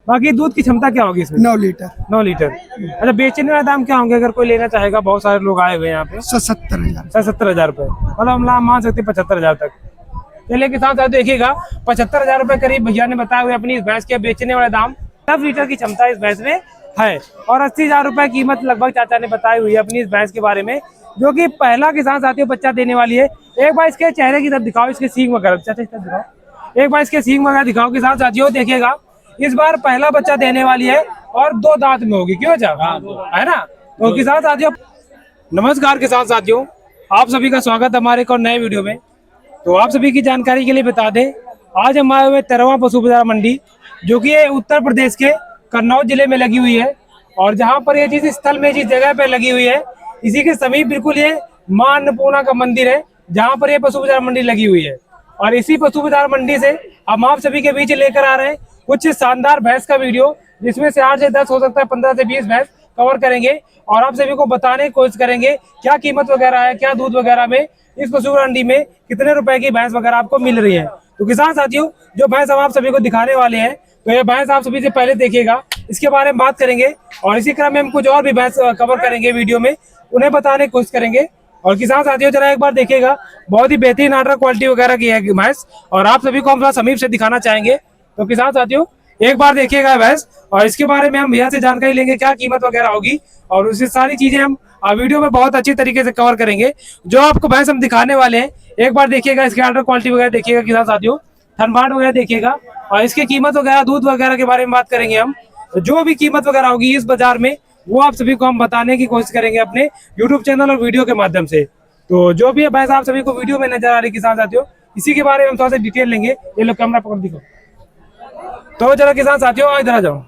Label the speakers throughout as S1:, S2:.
S1: बाकी दूध की क्षमता क्या होगी इसमें?
S2: 9 लीटर।
S1: 9 लीटर। अच्छा, बेचने वाला दाम क्या होंगे अगर कोई लेना चाहेगा? बहुत सारे लोग आए हुए हैं यहाँ पे।
S2: 70,000।
S1: 70,000 रुपए, मतलब हम मान सकते 75,000 तक। चलिए किसान साहब देखिएगा, 75,000 रुपए करीब भैया ने बताया हुए अपनी इस भैंस के बेचने वाला दाम। 10 लीटर की क्षमता इस भैंस में है और 80,000 रुपए कीमत लगभग चाचा ने बताई हुई है अपनी इस भैंस के बारे में, जो कि पहला किसान साथियों बच्चा देने वाली है। एक बार इसके चेहरे की तरफ दिखाओ, इसके सींग वगैरह चाचा इस तरफ दिखाओ, एक बार इसके सींग वगैरह दिखाओ किसान साथियों। देखिएगा इस बार पहला बच्चा देने वाली है और 2 दांत में होगी, क्यों चाचा, है ना? तो किसान साथियों नमस्कार किसान साथियों, आप सभी का स्वागत है हमारे एक और नए वीडियो में। तो आप सभी की जानकारी के लिए बता दें, आज हमारे हुए 13वां पशु बाजार मंडी, जो कि उत्तर प्रदेश के कन्नौज जिले में लगी हुई है। और जहां पर ये जिस स्थल में जिस जगह पे लगी हुई है, इसी के समीप बिल्कुल ये मां अन्नपूर्णा का मंदिर है, जहां पर ये पशु बाजार मंडी लगी हुई है। और इसी पशु बाजार मंडी से हम आप सभी के बीच लेकर आ रहे हैं कुछ शानदार भैंस का वीडियो, जिसमें से 8 से 10 हो सकता है 15 से 20 भैंस कवर करेंगे और आप सभी को बताने की कोशिश करेंगे क्या कीमत वगैरह है, क्या दूध वगैरह में इस पशु मंडी में कितने रुपए की भैंस वगैरह आपको मिल रही है। तो किसान साथियों जो भैंस हम आप सभी को दिखाने वाले हैं, तो ये भैंस आप सभी से पहले देखिएगा, इसके बारे में बात करेंगे और इसी क्रम में हम कुछ और भी भैंस कवर करेंगे वीडियो में, उन्हें बताने की कोशिश करेंगे। और किसान साथियों जरा एक बार देखिएगा, बहुत ही बेहतरीन आर्डर क्वालिटी वगैरह की है भैंस और आप सभी को हम थोड़ा समीप से दिखाना चाहेंगे। तो किसान साथियों एक बार देखिएगा भैंस और इसके बारे में हम भैया से जानकारी लेंगे क्या कीमत वगैरह होगी और उसकी सारी चीजें हम वीडियो में बहुत अच्छी तरीके से कवर करेंगे। जो आपको भैंस हम दिखाने वाले हैं, एक बार देखिएगा, इसके आर्डर क्वालिटी वगैरह देखिएगा किसान साथियों, थनबाट वगैरह देखिएगा और इसकी कीमत वगैरह दूध वगैरह के बारे में बात करेंगे हम। जो भी कीमत वगैरह होगी इस बाजार में वो आप सभी को हम बताने की कोशिश करेंगे अपने यूट्यूब चैनल और वीडियो के माध्यम से। तो जो भी है भैंस आप सभी को वीडियो में नजर आ रही किसान साथियों, इसी के बारे में हम थोड़ा सा डिटेल लेंगे। ये लोग कैमरा पकड़ दिखो तो जरा किसान साथियों इधर आ जाओ।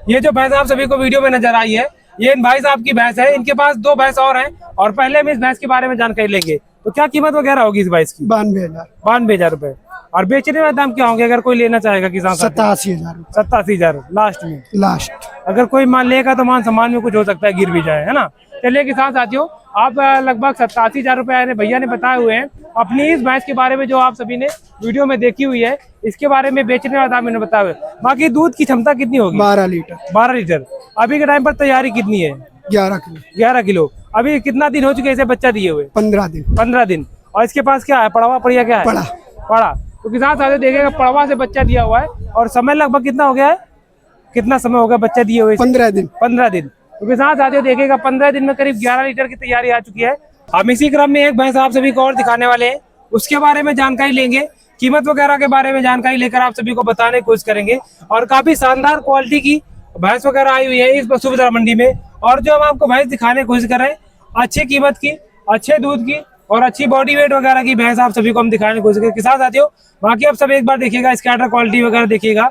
S1: ये जो भैंस आप सभी को वीडियो में नजर आई है, ये भाई साहब की भैंस है, इनके पास 2 भैंस और हैं और पहले हम इस भैंस के बारे में जानकारी लेंगे। तो क्या कीमत वगैरह होगी इस भैंस की?
S2: 92,000।
S1: 92,000 रुपए। और बेचने वाला दाम क्या होंगे अगर कोई लेना चाहेगा किसान?
S2: 87,000।
S1: 87,000 लास्ट में।
S2: लास्ट।
S1: अगर कोई मान लेगा तो मान सम्मान में कुछ हो सकता है, गिर भी जाए, है ना? चलिए किसान साथियों आप लगभग 87,000 रुपए भैया ने बताए हुए हैं अपनी इस भैंस के बारे में, जो आप सभी ने वीडियो में देखी हुई है। इसके बारे में बेचने वाला दाम मैंने बताया हुआ है। बाकी दूध की क्षमता कितनी होगी?
S2: 12 लीटर।
S1: 12 लीटर। अभी के टाइम पर तैयारी कितनी है?
S2: 11 किलो।
S1: 11 किलो। अभी कितना दिन हो चुके इसे बच्चा दिए हुए?
S2: 15 दिन।
S1: 15 दिन। और इसके पास क्या है, पड़वा पड़िया क्या है?
S2: पड़ा।
S1: पड़ा। तो किसान साथियों देखिएगा, पड़वा से बच्चा दिया हुआ है और समय लगभग कितना हो गया है, कितना समय हो गया बच्चा दिए हुए?
S2: 15 दिन।
S1: 15 दिन। तो किसान साथियों देखिएगा 15 दिन में करीब 11 लीटर की तैयारी आ चुकी है। हम इसी क्रम में एक भैंस आप सभी को और दिखाने वाले हैं, उसके बारे में जानकारी लेंगे, कीमत वगैरह के बारे में जानकारी लेकर आप सभी को बताने की कोशिश करेंगे। और काफी शानदार क्वालिटी की भैंस वगैरह आई हुई है इस पशु बाजार मंडी में। और जो हम आपको भैंस दिखाने की कोशिश कर रहे हैं, अच्छी कीमत की, अच्छे दूध की और अच्छी बॉडी वेट वगैरह की भैंस आप सभी को हम दिखाने की कोशिश करें किसान साथियों। बाकी आप सब एक बार देखिएगा, इसके आर्डर क्वालिटी वगैरह देखिएगा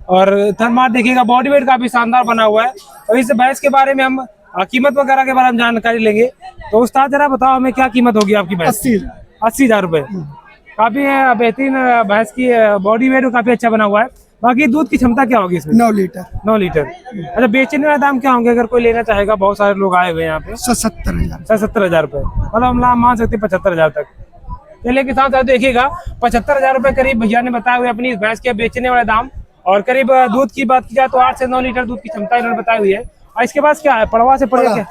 S1: और थनमाट देखिएगा, बॉडी वेट काफी शानदार बना हुआ है। और इस भैंस के बारे में हम कीमत वगैरह के बारे में जानकारी लेंगे। तो उस्ताद जरा बताओ हमें क्या कीमत होगी आपकी भैंस? 80,000 रुपए। काफी बेहतरीन भैंस की बॉडी वेट काफी अच्छा बना हुआ है। बाकी दूध की क्षमता क्या होगी इसमें?
S2: 9 लीटर।
S1: 9 लीटर। अच्छा, बेचने वाला दाम क्या होंगे अगर कोई लेना चाहेगा? बहुत सारे लोग आए हुए हैं यहाँ पे।
S2: 70,000।
S1: 70,000 रुपए, मतलब हम मान सकते 75,000 तक। चलिए किसान साहब देखिएगा, 75,000 रुपए करीब भैया ने बताए हुए अपनी इस भैंस के बेचने वाले दाम। और करीब दूध की बात की जाए तो 8 से 9 लीटर दूध की क्षमता इन्होंने बताई हुई है। और इसके पास क्या है, पड़वा से पड़े क्या?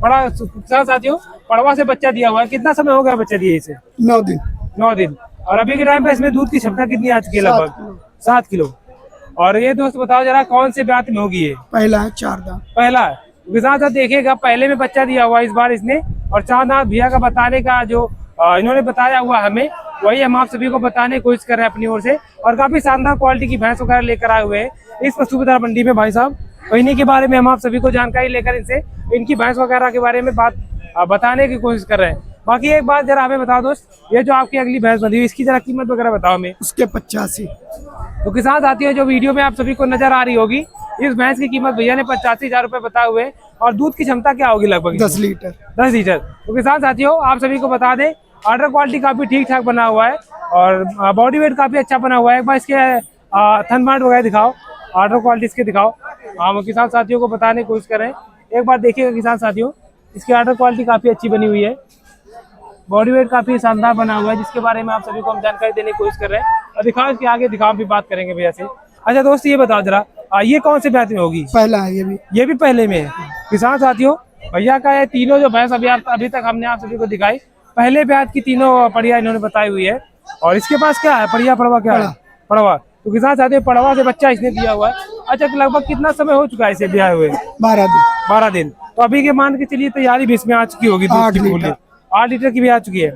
S1: पड़ा। किसान साथियों पड़वा से बच्चा दिया हुआ है। कितना समय हो गया बच्चा दिए इसे?
S2: 9 दिन।
S1: 9 दिन। और अभी के टाइम पे इसमें दूध की क्षमता कितनी आ चुकी है? लगभग 7 किलो। और ये दोस्त बताओ जरा कौन से ब्यात में होगी ये?
S2: पहला है 4 दांत।
S1: पहला है। किसान साहब देखिएगा, पहले में बच्चा दिया हुआ इस बार इसने और 4 दांत भैया का बताने का जो इन्होंने बताया हुआ हमें, वही हम आप सभी को बताने की कोशिश कर रहे हैं अपनी ओर से। और काफी शानदार क्वालिटी की भैंस वगैरह लेकर आए हुए हैं इस पशु बाजार मंडी में भाई साहब। तो इन्हीं के बारे में हम आप सभी को जानकारी लेकर इनसे इनकी भैंस वगैरह के बारे में बात बताने की कोशिश कर रहे हैं। बाकी एक बात जरा हमें बताओ दोस्त, ये जो आपकी अगली भैंस बंधी हुई, इसकी जरा कीमत वगैरह बताओ हमें।
S2: उसके 85।
S1: तो किसान साथियों जो वीडियो में आप सभी को नजर आ रही होगी, इस भैंस की कीमत भैया ने 85,000 रुपए बताए हुए। और दूध की क्षमता क्या होगी? लगभग
S2: 10 लीटर।
S1: 10 लीटर। तो किसान साथियों आप सभी को बता दें, आर्डर क्वालिटी काफी ठीक ठाक बना हुआ है और बॉडी वेट काफी अच्छा बना हुआ है। एक बार इसके थनमाट वगैरह दिखाओ, आर्डर क्वालिटी इसके दिखाओ, हम किसान साथियों को बताने की कोशिश कर रहे हैं। एक बार देखिएगा किसान साथियों, इसकी आर्डर क्वालिटी काफी अच्छी बनी हुई है, बॉडी वेट काफी शानदार बना हुआ है, जिसके बारे में आप सभी को हम जानकारी देने की कोशिश कर रहे हैं। और दिखाओ इसके आगे, दिखाओ भी बात करेंगे भैया से। अच्छा दोस्त ये बताओ जरा, ये कौन से ब्याज में होगी?
S2: पहला है
S1: ये भी पहले में है। किसान साथियों, भैया का ये तीनों जो भैंस अभी तक हमने आप सभी को दिखाई, पहले ब्याज की तीनों पड़िया इन्होंने बताई हुई है। और इसके पास क्या है, पड़िया पड़वा क्या है? पड़वा। तो किसान साथियों, पड़वा से बच्चा इसने दिया हुआ है। अच्छा, लगभग कितना समय हो चुका है इसे ब्याह हुए?
S2: 12 दिन।
S1: 12 दिन। तो अभी के मान के चलिए तैयारी भी इसमें आ चुकी होगी, दूध
S2: 8
S1: की
S2: लीटर।
S1: फुल्ली 8 लीटर की भी आ चुकी है।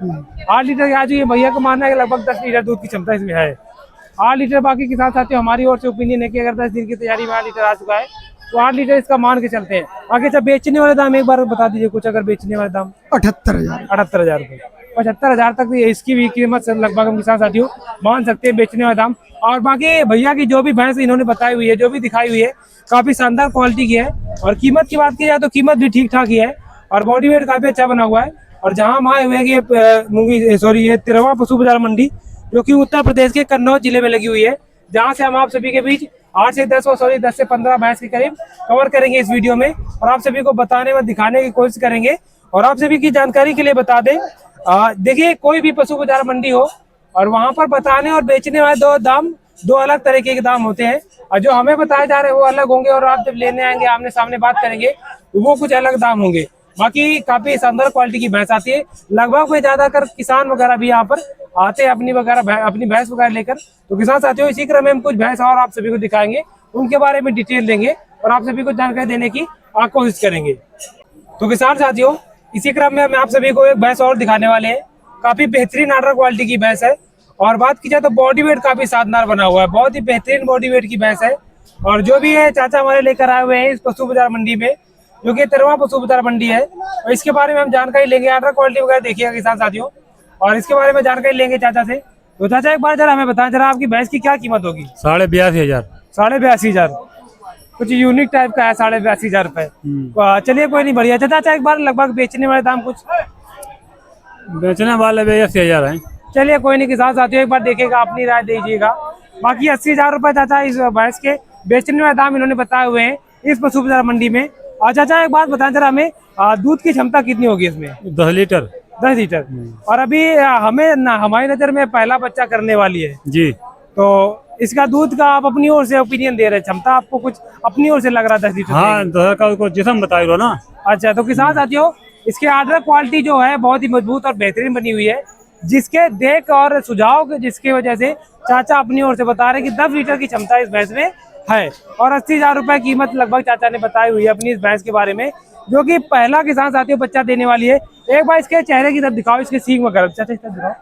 S1: 8 लीटर की आ चुकी है। भैया का मानना है कि लगभग 10 लीटर दूध की क्षमता इसमें है। 8 लीटर। बाकी किसान साथियों, हमारी ओर से ओपिनियन है कि अगर 10 दिन की तैयारी में 8 लीटर आ चुका है तो 8 लीटर इसका मान के चलते हैं। बाकी सब बेचने वाले दाम एक बार बता दीजिए कुछ, अगर बेचने वाले दाम
S2: 78,000।
S1: 78,000 रुपये, 75,000 तक भी इसकी भी कीमत से लगभग हम किसान साथियों मान सकते हैं बेचने वाले दाम। और बाकी भैया की जो भी भैंस इन्होंने बताई हुई है, जो भी दिखाई हुई है, काफी शानदार क्वालिटी की है। और कीमत की बात की जाए तो कीमत भी ठीक ठाक ही है और बॉडी वेट काफी अच्छा बना हुआ है। और जहां हम आए हुए हैं ये तिरवा पशु बाजार मंडी, जो कि उत्तर प्रदेश के कन्नौज जिले में लगी हुई है, जहां से हम आप सभी के बीच 10 से 15 भैंस के करीब कवर करेंगे इस वीडियो में और आप सभी को बताने व दिखाने की कोशिश करेंगे। और आप सभी की जानकारी के लिए बता दें, देखिए कोई भी पशु बाजार मंडी हो और वहां पर बताने और बेचने वाले दो अलग तरीके के दाम होते हैं। और जो हमें बताए जा रहे हैं वो अलग होंगे और आप जब लेने आएंगे, आमने सामने बात करेंगे, वो कुछ अलग दाम होंगे। बाकी काफी शानदार क्वालिटी की भैंस आती है। लगभग में ज्यादातर किसान वगैरह भी यहाँ पर आते हैं अपनी भैंस वगैरह लेकर। तो किसान साथियों, इसी क्रम में हम कुछ भैंस और आप सभी को दिखाएंगे, उनके बारे में डिटेल देंगे और आप सभी को जानकारी देने की कोशिश करेंगे। तो किसान साथियों, इसी क्रम में हम आप सभी को एक भैंस और दिखाने वाले हैं। काफी बेहतरीन आर्डर क्वालिटी की भैंस है और बात की जाए तो बॉडी वेट काफी शानदार बना हुआ है, बहुत ही बेहतरीन बॉडी वेट की भैंस है। और जो भी है चाचा हमारे लेकर आए हुए हैं इस पशु बाजार मंडी में, जो कि तिरवा पशु बाजार मंडी है, और इसके बारे में हम जानकारी लेंगे। आर्डर क्वालिटी वगैरह देखिएगा किसान साथियों, और इसके बारे में जानकारी लेंगे चाचा से। तो चाचा एक बार जरा हमें बताएं, जरा आपकी भैंस की क्या कीमत होगी?
S3: 82,500।
S1: 82,500, कुछ यूनिक टाइप का है। 82,500 रुपए। चलिए कोई नहीं, बढ़िया। चाचा एक बार लगभग बेचने वाले दाम कुछ?
S3: बेचने वाले भी 80,000 है।
S1: चलिए कोई नहीं, किसान साथियों एक बार देखेगा, अपनी राय दीजिएगा। बाकी 80,000 रुपए चाचा इस भैंस के बेचने वाले दाम इन्होंने बताए हुए हैं इस पशु बाजार मंडी में। और चाचा एक बात बताएं जरा हमें, दूध की क्षमता कितनी होगी इसमें?
S3: 10 लीटर।
S1: 10 लीटर। और अभी हमारी नजर में पहला बच्चा करने वाली है
S3: जी।
S1: तो इसका दूध का आप अपनी ओर से ओपिनियन दे रहे हैं, क्षमता आपको कुछ अपनी ओर से लग रहा है 10 लीटर?
S3: हाँ, 10 का उसको जिसम बताई हो ना।
S1: अच्छा, तो किसान साथियों, इसके आर्डर क्वालिटी जो है बहुत ही मजबूत और बेहतरीन बनी हुई है, जिसके देख और सुझाव जिसकी वजह से चाचा अपनी ओर से बता रहे हैं कि 10 लीटर की क्षमता इस भैंस में है। और 80,000 रुपए कीमत लगभग चाचा ने बताई हुई है अपनी इस भैंस के बारे में, जो कि पहला किसान साथियों बच्चा देने वाली है। एक बार इसके चेहरे की तरफ दिखाओ, इसके सींग वगैरह चाचा इस तरफ दिखाओ,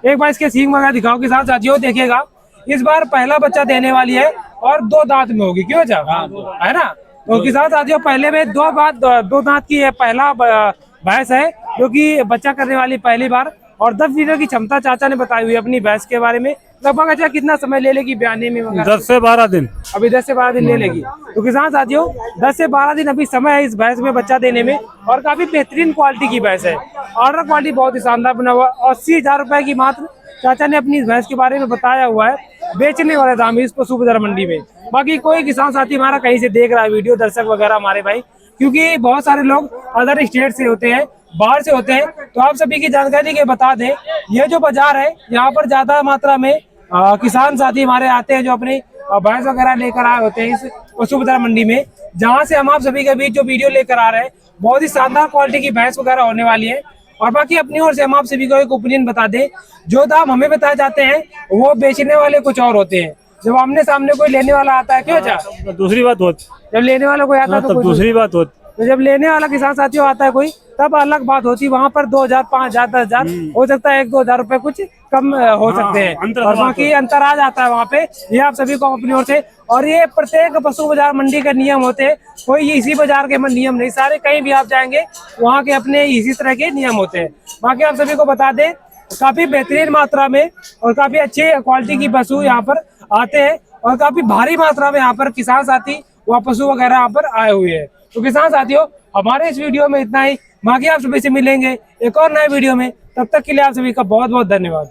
S1: एक बार इसके सींग वगैरह दिखाओ किसान साथियों। देखिएगा इस बार पहला बच्चा देने वाली है और 2 दांत में होगी, क्यों चाचा, है ना? तो किसान साथियों, पहले में 2 दांत की पहला भैंस है, जो कि बच्चा करने वाली पहली बार। और 10 लीटर की क्षमता चाचा ने बताई हुई है अपनी भैंस के बारे में। लगभग अच्छा कितना समय ले लेगी ब्याने में?
S3: 10 से 12 दिन।
S1: अभी 10 से 12 दिन ले लेगी। तो किसान साथियों, 10 से 12 दिन अभी समय है इस भैंस में बच्चा देने में और काफी बेहतरीन क्वालिटी की भैंस है। ऑर्डर क्वालिटी बहुत ही शानदार बना हुआ। 80,000 रुपए की मात्र चाचा ने अपनी इस भैंस के बारे में बताया हुआ है बेचने वाले दाम इस पशु बाजार मंडी में। बाकी कोई किसान साथी हमारा कहीं से देख रहा है वीडियो, दर्शक वगैरह हमारे भाई, क्योंकि बहुत सारे लोग अदर स्टेट से होते हैं, बाहर से होते हैं, तो आप सभी की जानकारी के बता दें, ये जो बाजार है यहाँ पर ज्यादा मात्रा में किसान साथी हमारे आते हैं जो अपनी भैंस वगैरह लेकर आए होते हैं इस पशु बाजार मंडी में, जहाँ से हम आप सभी के बीच जो वीडियो लेकर आ रहे हैं बहुत ही शानदार क्वालिटी की भैंस वगैरह होने वाली है। और बाकी अपनी ओर से हम आप सभी को एक ओपिनियन बता दें, जो दाम हमें बताए जाते हैं वो बेचने वाले कुछ और होते हैं। जब आमने सामने कोई लेने वाला आता है, क्यों चाचा?
S3: दूसरी बात होती,
S1: जब लेने वाला कोई आता है तो
S3: दूसरी बात होती,
S1: तो जब लेने वाला किसान साथियों आता है कोई, तब अलग बात होती है। वहाँ पर 2,000, 5,000, 10,000 हो सकता है, 1-2 हज़ार रुपए कुछ कम हो सकते हैं और बाकी अंतर आ जाता है वहाँ पे। ये आप सभी को अपनी ओर से, और ये प्रत्येक पशु बाजार मंडी के नियम होते हैं, कोई इसी बाजार के नियम नहीं, सारे कहीं भी आप जाएंगे वहाँ के अपने इसी तरह के नियम होते हैं। बाकी आप सभी को बता दें, काफी बेहतरीन मात्रा में और काफी अच्छे क्वालिटी की पशु यहाँ पर आते हैं और काफी भारी मात्रा में यहाँ पर किसान साथी वहाँ पशु वगैरह यहाँ पर आए हुए हैं। तो किसान साथियों, हमारे इस वीडियो में इतना ही। बाकी आप सभी से मिलेंगे एक और नए वीडियो में, तब तक के लिए आप सभी का बहुत बहुत धन्यवाद।